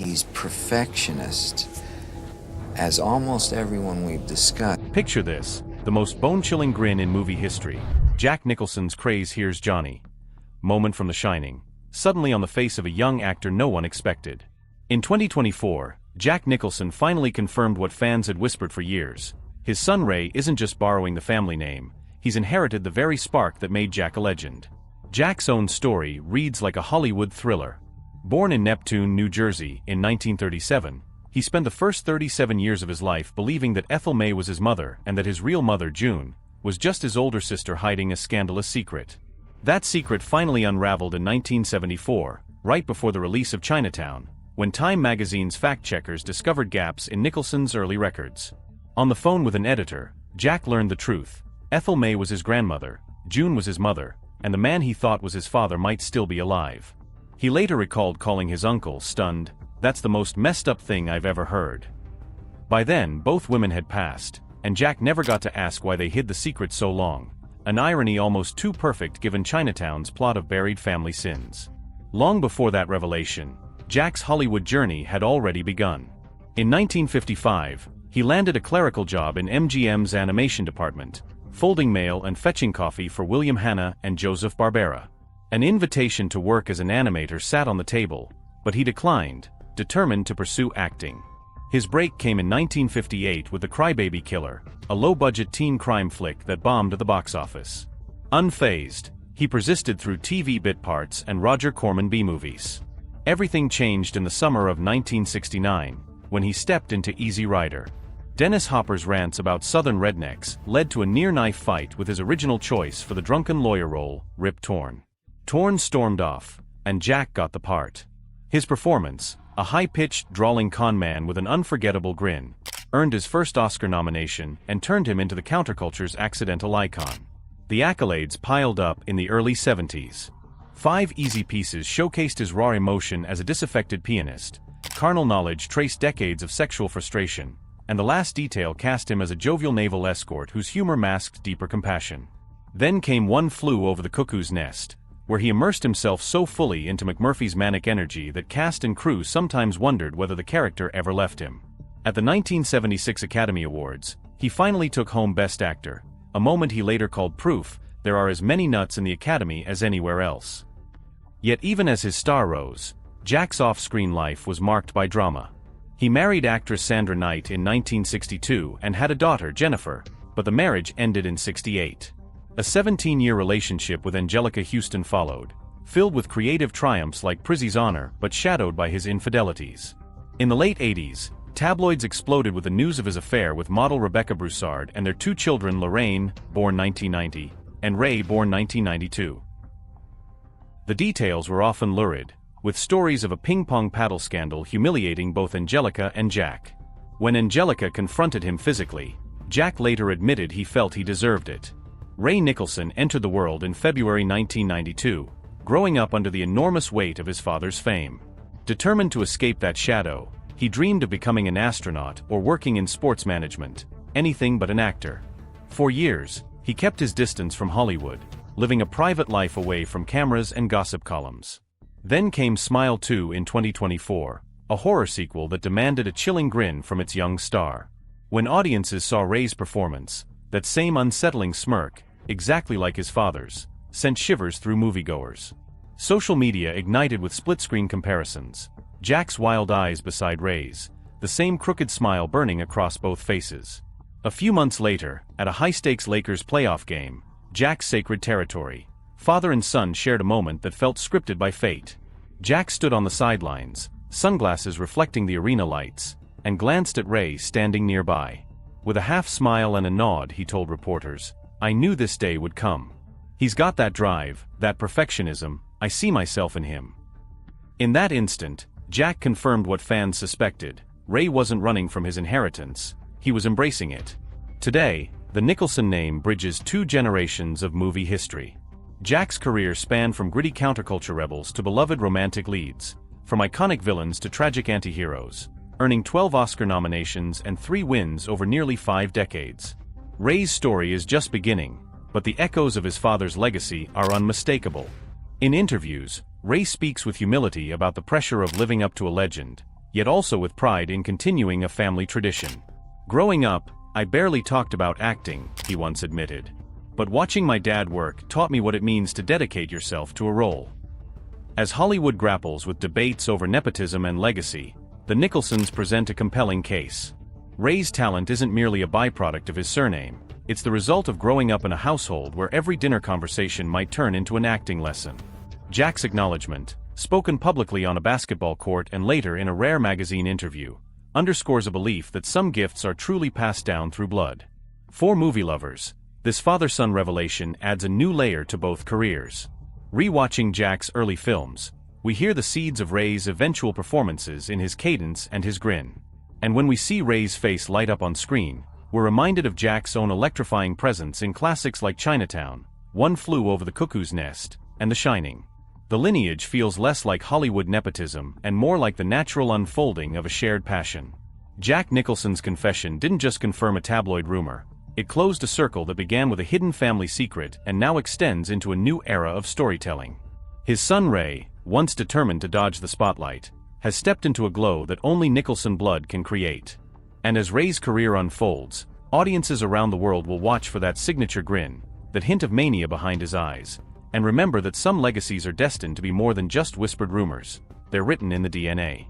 he's perfectionist, as almost everyone we've discussed. Picture this, the most bone-chilling grin in movie history. Jack Nicholson's craze Here's Johnny. Moment from The Shining. Suddenly on the face of a young actor no one expected. In 2024, Jack Nicholson finally confirmed what fans had whispered for years. His son Ray isn't just borrowing the family name, he's inherited the very spark that made Jack a legend. Jack's own story reads like a Hollywood thriller. Born in Neptune, New Jersey, in 1937, he spent the first 37 years of his life believing that Ethel May was his mother and that his real mother, June, was just his older sister hiding a scandalous secret. That secret finally unraveled in 1974, right before the release of Chinatown, when Time magazine's fact-checkers discovered gaps in Nicholson's early records. On the phone with an editor, Jack learned the truth. Ethel May was his grandmother, June was his mother, and the man he thought was his father might still be alive. He later recalled calling his uncle, stunned, "That's the most messed up thing I've ever heard." By then, both women had passed, and Jack never got to ask why they hid the secret so long, an irony almost too perfect given Chinatown's plot of buried family sins. Long before that revelation, Jack's Hollywood journey had already begun. In 1955, he landed a clerical job in MGM's animation department, folding mail and fetching coffee for William Hanna and Joseph Barbera. An invitation to work as an animator sat on the table, but he declined, determined to pursue acting. His break came in 1958 with The Crybaby Killer, a low-budget teen crime flick that bombed at the box office. Unfazed, he persisted through TV bit parts and Roger Corman B-movies. Everything changed in the summer of 1969, when he stepped into Easy Rider. Dennis Hopper's rants about Southern rednecks led to a near-knife fight with his original choice for the drunken lawyer role, Rip Torn. Torn stormed off, and Jack got the part. His performance, a high-pitched, drawling con man with an unforgettable grin, earned his first Oscar nomination and turned him into the counterculture's accidental icon. The accolades piled up in the early 70s. 5 Easy Pieces showcased his raw emotion as a disaffected pianist, Carnal Knowledge traced decades of sexual frustration, and The Last Detail cast him as a jovial naval escort whose humor masked deeper compassion. Then came One Flew Over the Cuckoo's Nest, where he immersed himself so fully into McMurphy's manic energy that cast and crew sometimes wondered whether the character ever left him. At the 1976 Academy Awards, he finally took home Best Actor, a moment he later called proof there are as many nuts in the Academy as anywhere else. Yet even as his star rose, Jack's off-screen life was marked by drama. He married actress Sandra Knight in 1962 and had a daughter, Jennifer, but the marriage ended in '68. A 17-year relationship with Angelica Houston followed, filled with creative triumphs like Prizzy's Honor but shadowed by his infidelities. In the late 80s, tabloids exploded with the news of his affair with model Rebecca Broussard and their 2 children, Lorraine, born 1990, and Ray, born 1992. The details were often lurid, with stories of a ping-pong paddle scandal humiliating both Angelica and Jack. When Angelica confronted him physically, Jack later admitted he felt he deserved it. Ray Nicholson entered the world in February 1992, growing up under the enormous weight of his father's fame. Determined to escape that shadow, he dreamed of becoming an astronaut or working in sports management, anything but an actor. For years, he kept his distance from Hollywood, living a private life away from cameras and gossip columns. Then came Smile 2 in 2024, a horror sequel that demanded a chilling grin from its young star. When audiences saw Ray's performance, that same unsettling smirk, exactly like his father's, sent shivers through moviegoers. Social media ignited with split-screen comparisons. Jack's wild eyes beside Ray's, the same crooked smile burning across both faces. A few months later, at a high-stakes Lakers playoff game, Jack's sacred territory, father and son shared a moment that felt scripted by fate. Jack stood on the sidelines, sunglasses reflecting the arena lights, and glanced at Ray standing nearby. With a half-smile and a nod, he told reporters, "I knew this day would come. He's got that drive, that perfectionism, I see myself in him." In that instant, Jack confirmed what fans suspected. Ray wasn't running from his inheritance, he was embracing it. Today, the Nicholson name bridges 2 generations of movie history. Jack's career spanned from gritty counterculture rebels to beloved romantic leads, from iconic villains to tragic anti-heroes, earning 12 Oscar nominations and 3 wins over nearly 5 decades. Ray's story is just beginning, but the echoes of his father's legacy are unmistakable. In interviews, Ray speaks with humility about the pressure of living up to a legend, yet also with pride in continuing a family tradition. "Growing up, I barely talked about acting," he once admitted. "But watching my dad work taught me what it means to dedicate yourself to a role." As Hollywood grapples with debates over nepotism and legacy, the Nicholsons present a compelling case. Ray's talent isn't merely a byproduct of his surname, it's the result of growing up in a household where every dinner conversation might turn into an acting lesson. Jack's acknowledgement, spoken publicly on a basketball court and later in a Rare magazine interview, underscores a belief that some gifts are truly passed down through blood. For movie lovers, this father-son revelation adds a new layer to both careers. Rewatching Jack's early films, we hear the seeds of Ray's eventual performances in his cadence and his grin. And when we see Ray's face light up on screen, we're reminded of Jack's own electrifying presence in classics like Chinatown, One Flew Over the Cuckoo's Nest, and The Shining. The lineage feels less like Hollywood nepotism and more like the natural unfolding of a shared passion. Jack Nicholson's confession didn't just confirm a tabloid rumor, it closed a circle that began with a hidden family secret and now extends into a new era of storytelling. His son Ray, once determined to dodge the spotlight, has stepped into a glow that only Nicholson blood can create. And as Ray's career unfolds, audiences around the world will watch for that signature grin, that hint of mania behind his eyes, and remember that some legacies are destined to be more than just whispered rumors, they're written in the DNA.